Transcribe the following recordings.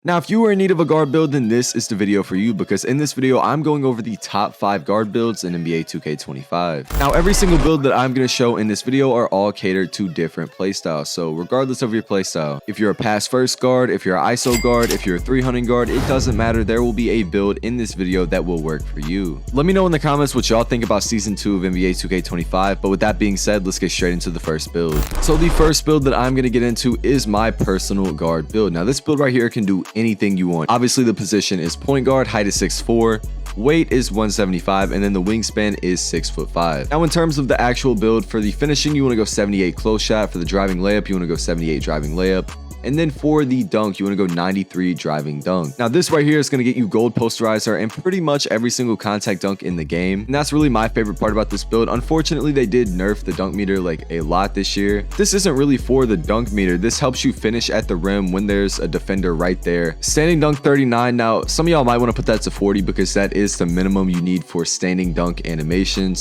Now, if you are in need of a guard build, then this is the video for you, because in this video, I'm going over the top 5 guard builds in NBA 2K25. Now, every single build that I'm going to show in this video are all catered to different playstyles. So regardless of your playstyle, if you're a pass first guard, if you're an ISO guard, if you're a 300 guard, it doesn't matter. There will be a build in this video that will work for you. Let me know in the comments what y'all think about season 2 of NBA 2K25. But with that being said, let's get straight into the first build. So the first build that I'm going to get into is my personal guard build. Now, this build right here can do anything you want. Obviously, the position is point guard, height is 6'4", weight is 175, and then the wingspan is 6'5". Now, in terms of the actual build, for the finishing, you want to go 78 close shot. For the driving layup, you want to go 78 driving layup. And then for the dunk, you want to go 93 driving dunk. Now, this right here is going to get you gold posterizer and pretty much every single contact dunk in the game. And that's really my favorite part about this build. Unfortunately, they did nerf the dunk meter like a lot this year. This isn't really for the dunk meter. This helps you finish at the rim when there's a defender right there. Standing dunk 39. Now, some of y'all might want to put that to 40 because that is the minimum you need for standing dunk animation.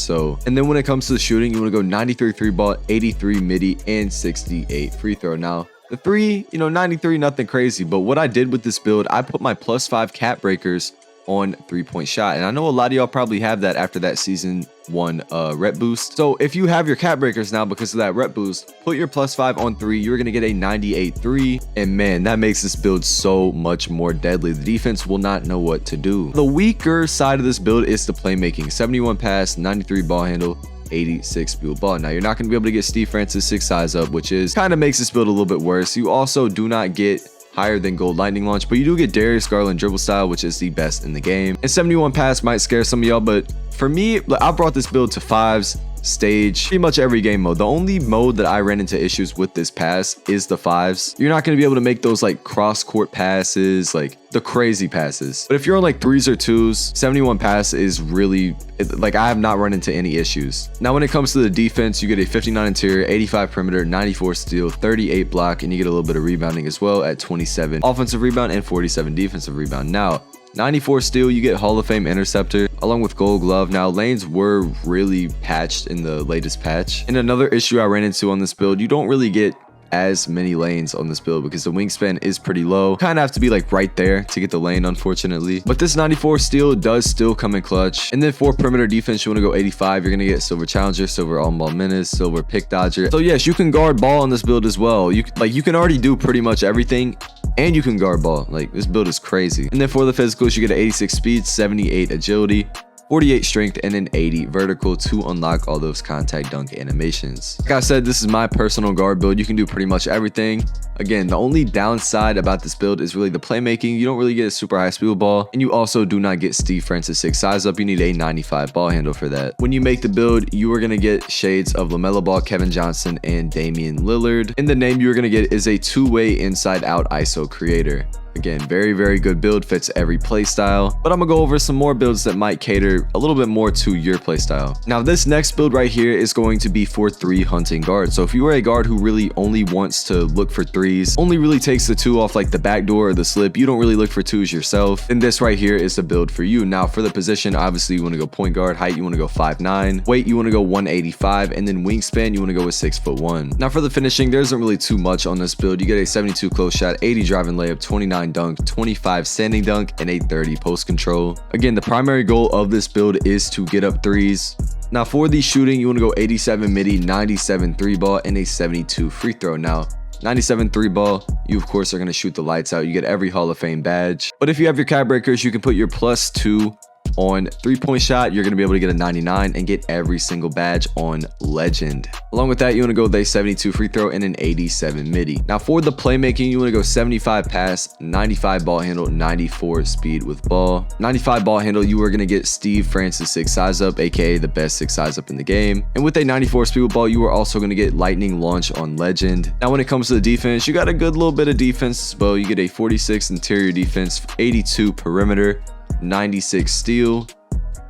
And then when it comes to the shooting, you want to go 93 3 ball, 83 midi, and 68 free throw. Now, the 93, nothing crazy, but what I did with this build, I put my +5 cap breakers on 3-point shot. And I know a lot of y'all probably have that after that season 1 rep boost. So if you have your cap breakers now because of that rep boost, put your +5 on 3, you're going to get a 98-3. And man, that makes this build so much more deadly. The defense will not know what to do. The weaker side of this build is the playmaking. 71 pass, 93 ball handle, 86 field ball. Now, you're not going to be able to get Steve Francis 6 size up, which is kind of makes this build a little bit worse. You also do not get higher than gold lightning launch, but you do get Darius Garland dribble style, which is the best in the game. And 71 pass might scare some of y'all, but for me, I brought this build to 5s, stage, pretty much every game mode. The only mode that I ran into issues with this pass is the 5s. You're not going to be able to make those like cross court passes, like the crazy passes. But if you're on like 3s or 2s, 71 pass is really, like, I have not run into any issues. Now, when it comes to the defense, you get a 59 interior, 85 perimeter, 94 steal, 38 block, and you get a little bit of rebounding as well at 27 offensive rebound and 47 defensive rebound. Now, 94 steal, you get Hall of Fame interceptor along with gold glove. Now, lanes were really patched in the latest patch. And another issue I ran into on this build, you don't really get as many lanes on this build because the wingspan is pretty low. Kind of have to be like right there to get the lane, unfortunately. But this 94 steal does still come in clutch. And then for perimeter defense, you want to go 85. You're going to get silver challenger, silver on ball menace, silver pick dodger. So yes, you can guard ball on this build as well. You can already do pretty much everything. And you can guard ball. Like, this build is crazy. And then for the physicals, you get an 86 speed, 78 agility, 48 strength, and an 80 vertical to unlock all those contact dunk animations. Like I said, this is my personal guard build. You can do pretty much everything. Again, the only downside about this build is really the playmaking. You don't really get a super high speed ball, and you also do not get Steve Francis 6 size up. You need a 95 ball handle for that. When you make the build, you are going to get shades of LaMelo Ball, Kevin Johnson, and Damian Lillard. And the name you're going to get is a 2-way inside out ISO creator. Again, very, very good build, fits every playstyle. But I'm gonna go over some more builds that might cater a little bit more to your playstyle. Now, this next build right here is going to be for 3 hunting guards. So if you are a guard who really only wants to look for 3s, only really takes the 2 off like the back door or the slip, you don't really look for 2s yourself, then this right here is the build for you. Now, for the position, obviously you want to go point guard, height you want to go 5'9", weight you want to go 185, and then wingspan you want to go with 6'1". Now, for the finishing, there isn't really too much on this build. You get a 72 close shot, 80 driving layup, 29 dunk, 25 standing dunk, and a 30 post control. Again, the primary goal of this build is to get up 3s. Now, for the shooting, you want to go 87 midi, 97 3 ball, and a 72 free throw. Now, 97 3 ball, you of course are going to shoot the lights out. You get every Hall of Fame badge. But if you have your cap breakers, you can put your +2 on 3-point shot. You're going to be able to get a 99 and get every single badge on legend. Along with that, you want to go with a 72 free throw and an 87 midi. Now, for the playmaking, you want to go 75 pass, 95 ball handle, 94 speed with ball. 95 ball handle, you are going to get Steve Francis 6 size up, aka the best 6 size up in the game. And with a 94 speed with ball, you are also going to get lightning launch on legend. Now, when it comes to the defense, you got a good little bit of defense as well. You get a 46 interior defense, 82 perimeter, 96 steal,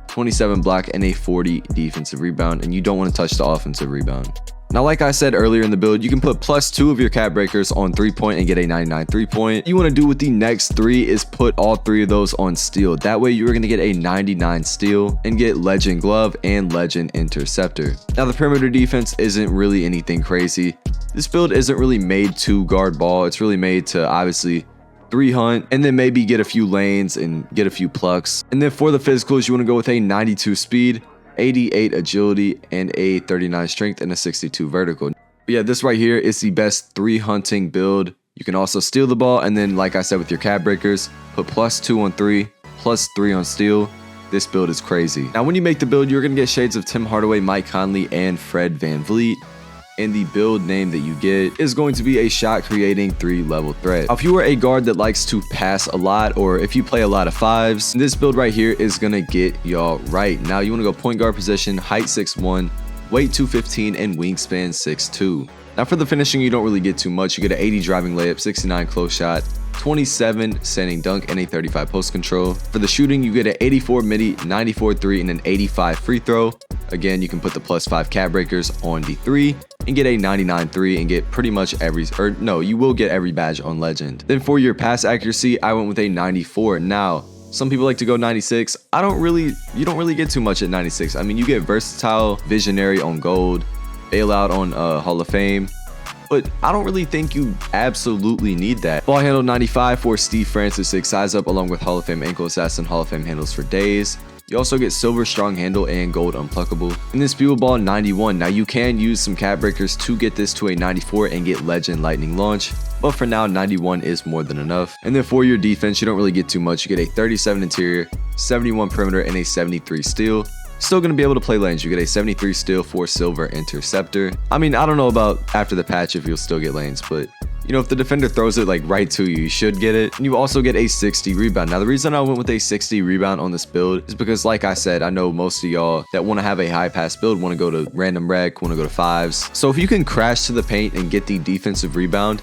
27 block, and a 40 defensive rebound, and you don't want to touch the offensive rebound. Now, like I said earlier in the build, you can put +2 of your cap breakers on 3-point and get a 99 3-point. What you want to do with the next 3 is put all 3 of those on steal. That way, you're going to get a 99 steal and get legend glove and legend interceptor. Now, the perimeter defense isn't really anything crazy. This build isn't really made to guard ball. It's really made to obviously 3 hunt, and then maybe get a few lanes and get a few plucks. And then for the physicals, you want to go with a 92 speed, 88 agility, and a 39 strength, and a 62 vertical. But yeah, this right here is the best 3 hunting build. You can also steal the ball, and then like I said with your cap breakers, put +2 on 3, +3 on steal. This build is crazy. Now when you make the build, you're going to get shades of Tim Hardaway, Mike Conley, and Fred VanVleet. And the build name that you get is going to be a shot creating 3-level threat. Now, if you are a guard that likes to pass a lot, or if you play a lot of 5s, this build right here is going to get y'all right. Now you want to go point guard position, height 6'1", weight 215, and wingspan 6'2". Now for the finishing, you don't really get too much. You get an 80 driving layup, 69 close shot, 27 standing dunk, and a 35 post control. For the shooting, you get an 84 midi, 94 3, and an 85 free throw. Again, you can put the +5 cap breakers on the 3 and get a 99 3 and get pretty much you will get every badge on legend. Then for your pass accuracy, I went with a 94. Now, some people like to go 96. You don't really get too much at 96. I mean, you get versatile, visionary on gold, bailout on Hall of Fame, but I don't really think you absolutely need that. Ball handle 95 for Steve Francis 6 size up, along with Hall of Fame ankle assassin, Hall of Fame handles for days. You also get silver strong handle and gold unpluckable. And this speed ball 91. Now you can use some cap breakers to get this to a 94 and get legend lightning launch, but for now 91 is more than enough. And then for your defense, you don't really get too much. You get a 37 interior, 71 perimeter, and a 73 steal. Still going to be able to play lanes. You get a 73 steal, 4 silver interceptor. I mean, I don't know about after the patch if you'll still get lanes, but you know, if the defender throws it like right to you, you should get it. And you also get a 60 rebound. Now, the reason I went with a 60 rebound on this build is because, like I said, I know most of y'all that want to have a high pass build want to go to random rec, want to go to 5s. So if you can crash to the paint and get the defensive rebound,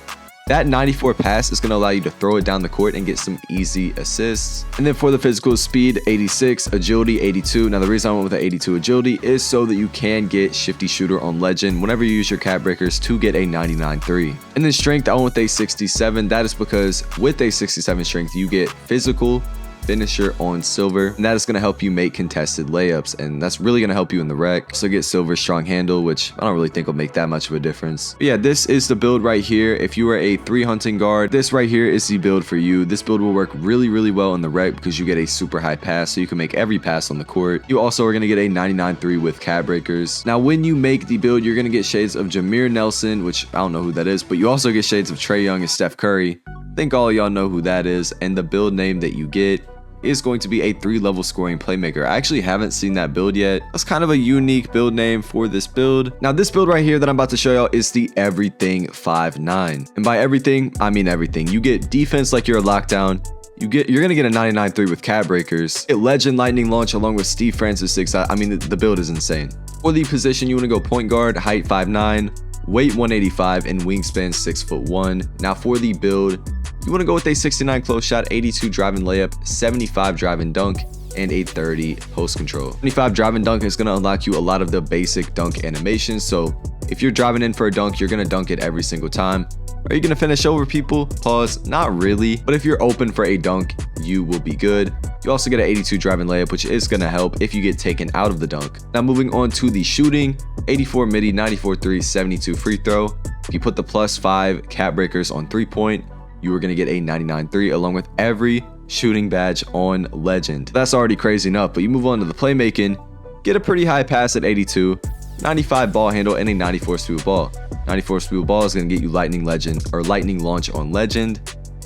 that 94 pass is going to allow you to throw it down the court and get some easy assists. And then for the physical, speed 86, agility 82. Now the reason I went with the 82 agility is so that you can get shifty shooter on legend whenever you use your cap breakers to get a 99 3. And then strength, I went with a 67. That is because with a 67 strength, you get physical, finisher on silver, and that is going to help you make contested layups, and that's really going to help you in the rec. So get silver strong handle, which I don't really think will make that much of a difference. But yeah, this is the build right here. If you are a 3 hunting guard, this right here is the build for you. This build will work really well in the rec because you get a super high pass, so you can make every pass on the court. You also are going to get a 99 3 with cap breakers. Now when you make the build, you're going to get shades of Jameer Nelson, which I don't know who that is, but you also get shades of Trae Young and Steph Curry. I think all y'all know who that is. And the build name that you get is going to be a 3-level scoring playmaker. I actually haven't seen that build yet. That's kind of a unique build name for this build. Now this build right here that I'm about to show y'all is the everything 5'9", and by everything I mean everything. You get defense like you're a lockdown. You're gonna get a 99 3 with cap breakers, get legend lightning launch along with Steve Francis 6. I mean, the build is insane. For the position, you want to go point guard, height 5'9", weight 185, and wingspan 6'1". Now for the build, you want to go with a 69 close shot, 82 driving layup, 75 driving dunk, and a 30 post control. 25 driving dunk is going to unlock you a lot of the basic dunk animations. So if you're driving in for a dunk, you're going to dunk it every single time. Are you going to finish over people? Pause. Not really. But if you're open for a dunk, you will be good. You also get an 82 driving layup, which is going to help if you get taken out of the dunk. Now moving on to the shooting, 84 midi, 94 3, 72 free throw. If you put the +5 cap breakers on 3-point, you are going to get a 99 3 along with every shooting badge on legend. That's already crazy enough, but you move on to the playmaking, get a pretty high pass at 82, 95 ball handle, and a 94 speed ball. 94 speed ball is going to get you lightning launch on legend.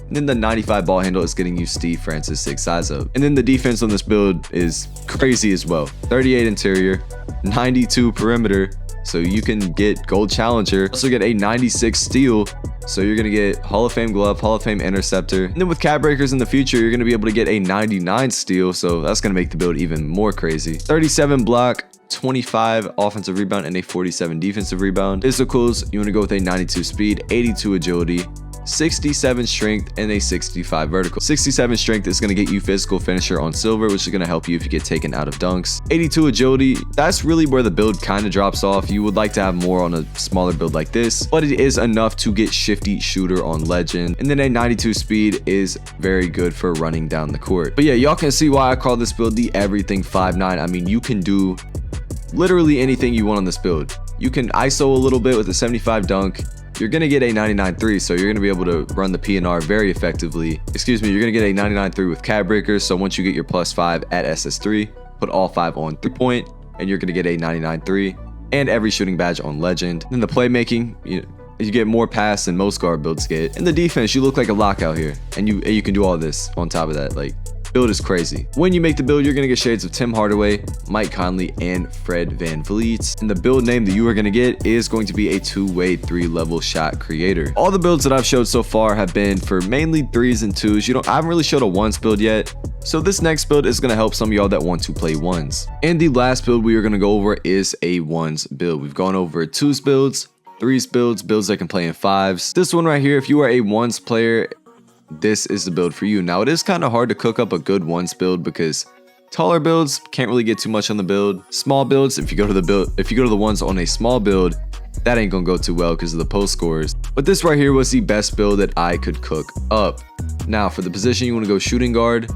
And then the 95 ball handle is getting you Steve Francis 6 size up. And then the defense on this build is crazy as well. 38 interior, 92 perimeter, so you can get gold challenger. Also get a 96 steal, so you're gonna get Hall of Fame glove, Hall of Fame interceptor. And then with cap breakers in the future, you're gonna be able to get a 99 steal, so that's gonna make the build even more crazy. 37 block, 25 offensive rebound, and a 47 defensive rebound. Physicals, you want to go with a 92 speed, 82 agility, 67 strength, and a 65 vertical. 67 strength is going to get you physical finisher on silver, which is going to help you if you get taken out of dunks. 82 agility, that's really where the build kind of drops off. You would like to have more on a smaller build like this, but it is enough to get shifty shooter on legend. And then a 92 speed is very good for running down the court. But yeah, y'all can see why I call this build the everything 5'9". I mean, you can do literally anything you want on this build. You can ISO a little bit with a 75 dunk. you're going to get a 99.3, so you're going to be able to run the PNR very effectively. Excuse me, you're going to get a 99.3 with cat breakers, so once you get your +5 at SS3, put all 5 on 3-point, and you're going to get a 99.3, and every shooting badge on legend. Then the playmaking, you get more pass than most guard builds get. In the defense, you look like a lockout here, and you can do all this on top of that. Like, build is crazy. When you make the build, you're going to get shades of Tim Hardaway, Mike Conley, and Fred VanVleet. And the build name that you are going to get is going to be a 2-way 3-level shot creator. All the builds that I've showed so far have been for mainly 3s and 2s. I haven't really showed a 1s build yet. So this next build is going to help some of y'all that want to play 1s. And the last build we are going to go over is a 1s build. We've gone over 2s builds, 3s builds, builds that can play in 5s. This one right here, if you are a 1s player, this is the build for you. Now, it is kind of hard to cook up a good 1s build because taller builds can't really get too much on the build. Small builds, if you go to the ones on a small build, that ain't gonna go too well because of the post scores. But this right here was the best build that I could cook up. Now, for the position, you want to go shooting guard.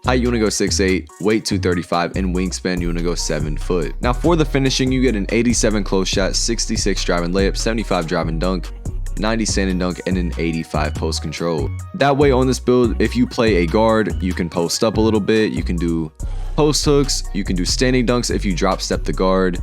Height, you want to go 6'8", weight 235, and wingspan, you want to go 7 foot. Now, for the finishing, you get an 87 close shot, 66 driving layup, 75 driving dunk, 90 stand and dunk, and an 85 post control. That way on this build, if you play a guard, you can post up a little bit, you can do post hooks, you can do standing dunks if you drop step the guard,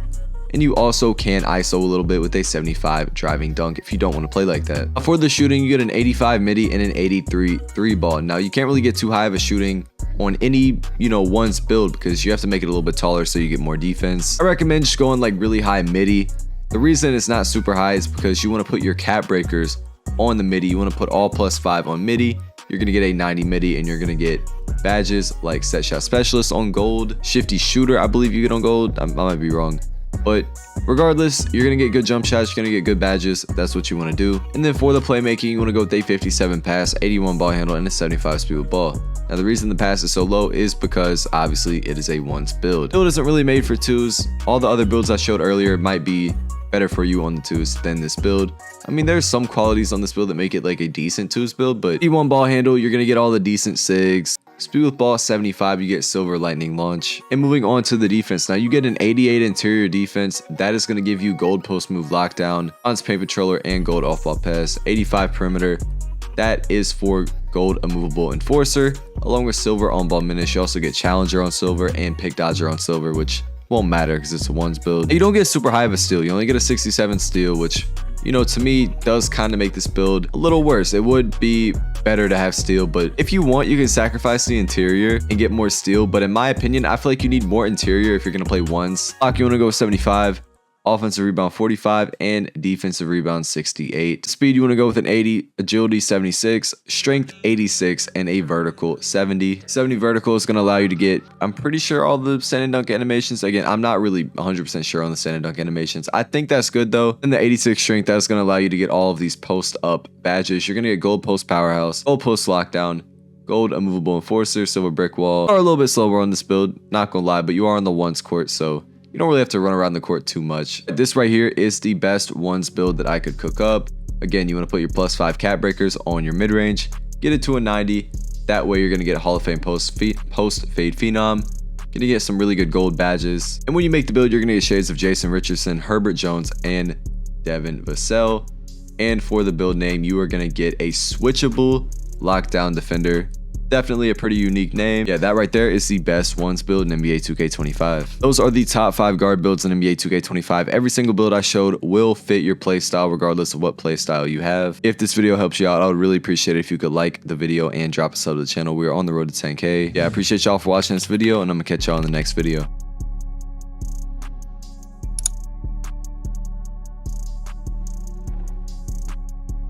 and you also can ISO a little bit with a 75 driving dunk if you don't want to play like that. For the shooting, you get an 85 midi and an 83 3 ball. Now, you can't really get too high of a shooting on any, 1s build because you have to make it a little bit taller so you get more defense. I recommend just going like really high midi. The reason it's not super high is because you want to put your cat breakers on the midi. You want to put all +5 on midi. You're going to get a 90 midi and you're going to get badges like set shot specialist on gold, shifty shooter I believe you get on gold. I might be wrong, but regardless, you're going to get good jump shots, you're going to get good badges. That's what you want to do. And then for the playmaking, you want to go with a 57 pass, 81 ball handle, and a 75 speed with ball. Now, the reason the pass is so low is because obviously it is a 1s build. Build isn't really made for 2s. All the other builds I showed earlier might be better for you on the 2s than this build. I mean, there's some qualities on this build that make it like a decent 2s build, but 81 ball handle, you're going to get all the decent SIGs. Speed with ball 75, you get silver lightning launch. And moving on to the defense, now you get an 88 interior defense. That is going to give you gold post move lockdown, bronze paint patroller, and gold off ball pass. 85 perimeter, that is for gold immovable enforcer, along with silver on ball menace. You also get challenger on silver and pick dodger on silver, which won't matter because it's a 1s build. You don't get super high of a steal. You only get a 67 steal, which, to me does kind of make this build a little worse. It would be better to have steal, but if you want, you can sacrifice the interior and get more steal. But in my opinion, I feel like you need more interior if you're going to play 1s. Block, you want to go 75. Offensive rebound 45 and defensive rebound 68. Speed, you want to go with an 80, agility 76, strength 86, and a vertical 70. 70 vertical is going to allow you to get, I'm pretty sure, all the stand and dunk animations. Again, I'm not really 100% sure on the stand and dunk animations. I think that's good though. And the 86 strength, that's going to allow you to get all of these post up badges. You're going to get gold post powerhouse, gold post lockdown, gold immovable enforcer, silver brick wall. You are a little bit slower on this build, not going to lie, but you are on the 1s court, so you don't really have to run around the court too much. This right here is the best 1s build that I could cook up. Again, you want to put your +5 cat breakers on your mid-range, get it to a 90. That way you're going to get a Hall of Fame post fade phenom. Going to get some really good gold badges. And when you make the build, you're going to get shades of Jason Richardson, Herbert Jones, and Devin Vassell. And for the build name, you are going to get a switchable lockdown defender. Definitely a pretty unique name. Yeah, that right there is the best 1s build in NBA 2K25. Those are the top 5 guard builds in NBA 2K25. Every single build I showed will fit your playstyle regardless of what playstyle you have. If this video helps you out, I would really appreciate it if you could like the video and drop a sub to the channel. We are on the road to 10K. Yeah, I appreciate y'all for watching this video, and I'm gonna catch y'all in the next video.